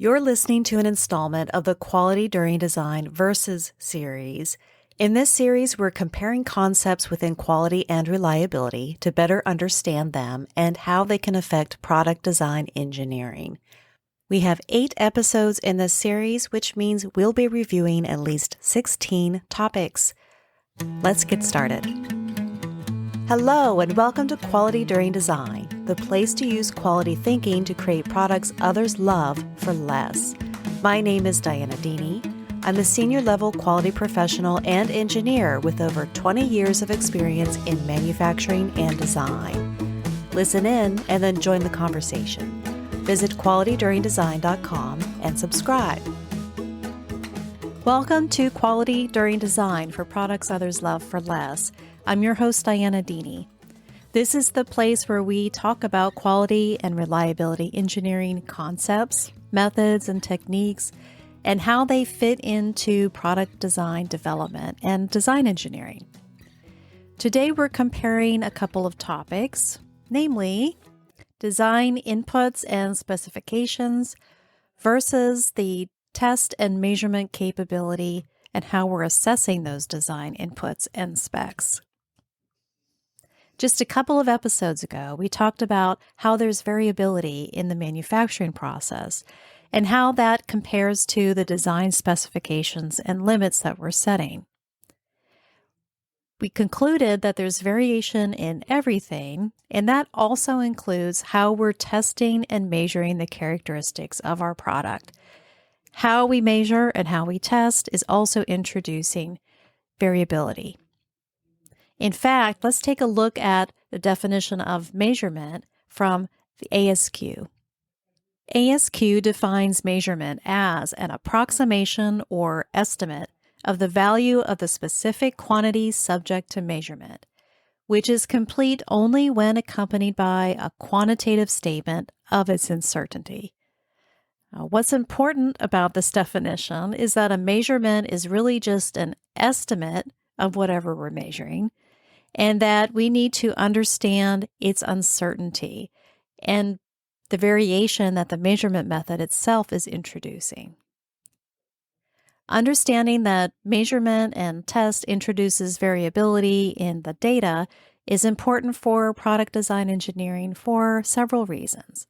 You're listening to an installment of the Quality During Design Versus series. In this series, we're comparing concepts within quality and reliability to better understand them and how they can affect product design engineering. We have 8 episodes in this series, which means we'll be reviewing at least 16 topics. Let's get started. Hello, and welcome to Quality During Design, the place to use quality thinking to create products others love for less. My name is DIANNA. I'm a senior level quality professional and engineer with over 20 years of experience in manufacturing and design. Listen in and then join the conversation. Visit qualityduringdesign.com and subscribe. Welcome to Quality During Design for products others love for less. I'm your host, DIANNA. This is the place where we talk about quality and reliability engineering concepts, methods, and techniques, and how they fit into product design development and design engineering. Today, we're comparing a couple of topics, namely design inputs and specifications versus the test and measurement capability and how we're assessing those design inputs and specs. Just a couple of episodes ago, we talked about how there's variability in the manufacturing process and how that compares to the design specifications and limits that we're setting. We concluded that there's variation in everything, and that also includes how we're testing and measuring the characteristics of our product. How we measure and how we test is also introducing variability. In fact, let's take a look at the definition of measurement from the ASQ. ASQ defines measurement as an approximation or estimate of the value of the specific quantity subject to measurement, which is complete only when accompanied by a quantitative statement of its uncertainty. What's important about this definition is that a measurement is really just an estimate of whatever we're measuring, and that we need to understand its uncertainty and the variation that the measurement method itself is introducing. Understanding that measurement and test introduces variability in the data is important for product design engineering for several reasons.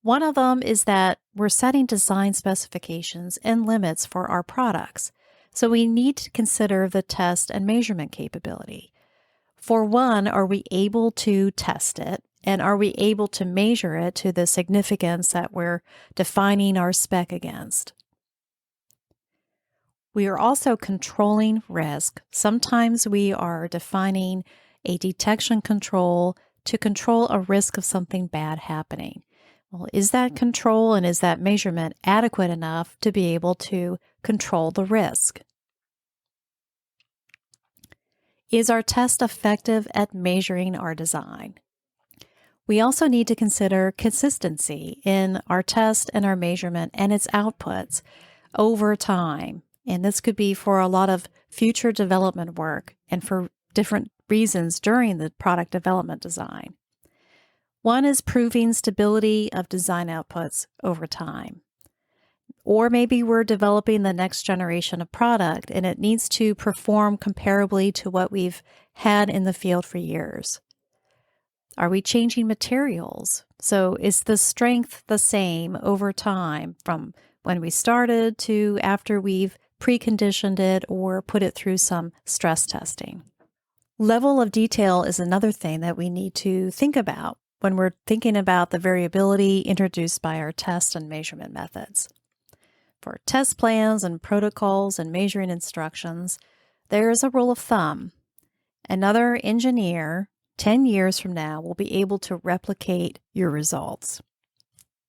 One of them is that we're setting design specifications and limits for our products, so we need to consider the test and measurement capability. For one, are we able to test it, and are we able to measure it to the significance that we're defining our spec against? We are also controlling risk. Sometimes we are defining a detection control to control a risk of something bad happening. Well, is that control and is that measurement adequate enough to be able to control the risk? Is our test effective at measuring our design? We also need to consider consistency in our test and our measurement and its outputs over time. And this could be for a lot of future development work and for different reasons during the product development design. One is proving stability of design outputs over time. Or maybe we're developing the next generation of product and it needs to perform comparably to what we've had in the field for years. Are we changing materials? So is the strength the same over time from when we started to after we've preconditioned it or put it through some stress testing? Level of detail is another thing that we need to think about when we're thinking about the variability introduced by our test and measurement methods. For test plans and protocols and measuring instructions, there is a rule of thumb. Another engineer 10 years from now will be able to replicate your results.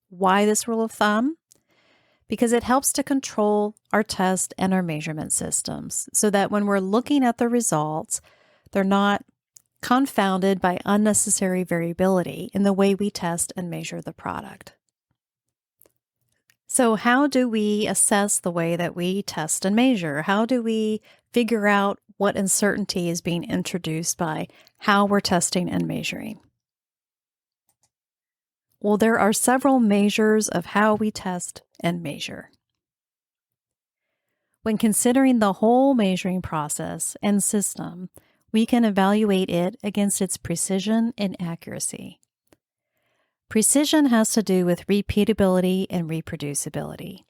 Why this rule of thumb? Because it helps to control our test and our measurement systems so that when we're looking at the results, they're not confounded by unnecessary variability in the way we test and measure the product. So how do we assess the way that we test and measure? How do we figure out what uncertainty is being introduced by how we're testing and measuring? Well, there are several measures of how we test and measure. When considering the whole measuring process and system, we can evaluate it against its precision and accuracy. Precision has to do with repeatability and reproducibility.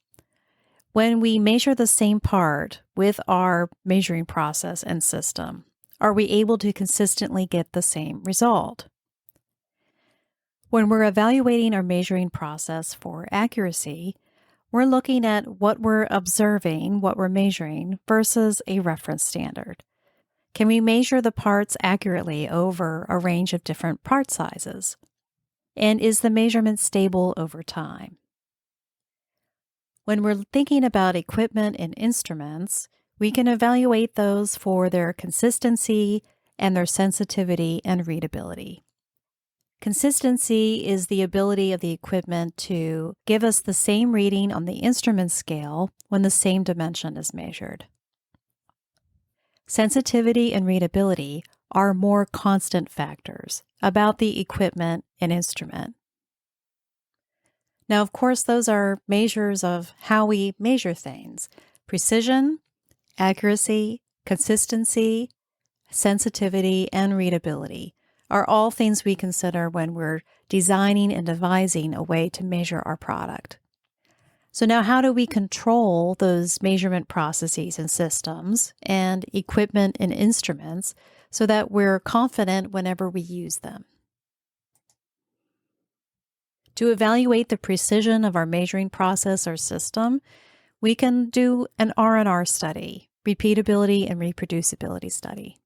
When we measure the same part with our measuring process and system, are we able to consistently get the same result? When we're evaluating our measuring process for accuracy, we're looking at what we're observing, what we're measuring, versus a reference standard. Can we measure the parts accurately over a range of different part sizes? And is the measurement stable over time? When we're thinking about equipment and instruments, we can evaluate those for their consistency and their sensitivity and readability. Consistency is the ability of the equipment to give us the same reading on the instrument scale when the same dimension is measured. Sensitivity and readability are more constant factors about the equipment and instrument. Now, of course, those are measures of how we measure things. Precision, accuracy, consistency, sensitivity, and readability are all things we consider when we're designing and devising a way to measure our product. So now how do we control those measurement processes and systems and equipment and instruments so that we're confident whenever we use them? To evaluate the precision of our measuring process or system, we can do an R&R study, repeatability and reproducibility study.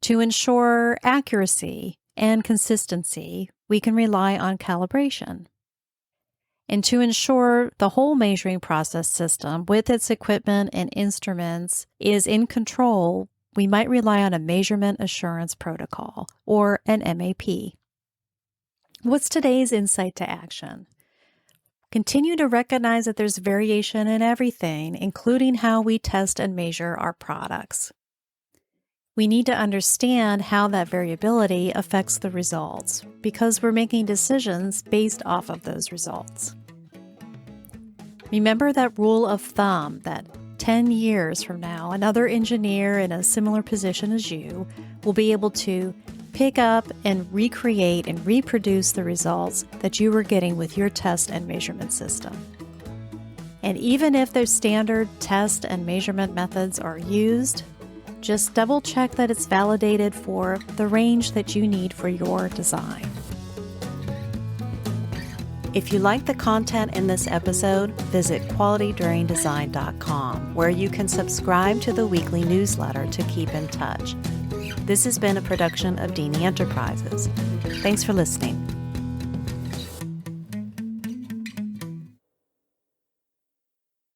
To ensure accuracy and consistency, we can rely on calibration. And to ensure the whole measuring process system with its equipment and instruments is in control, we might rely on a measurement assurance protocol, or an MAP. What's today's insight to action? Continue to recognize that there's variation in everything, including how we test and measure our products. We need to understand how that variability affects the results because we're making decisions based off of those results. Remember that rule of thumb that 10 years from now, another engineer in a similar position as you will be able to pick up and recreate and reproduce the results that you were getting with your test and measurement system. And even if those standard test and measurement methods are used, just double check that it's validated for the range that you need for your design. If you like the content in this episode, visit qualityduringdesign.com, where you can subscribe to the weekly newsletter to keep in touch. This has been a production of DIANNA Enterprises. Thanks for listening.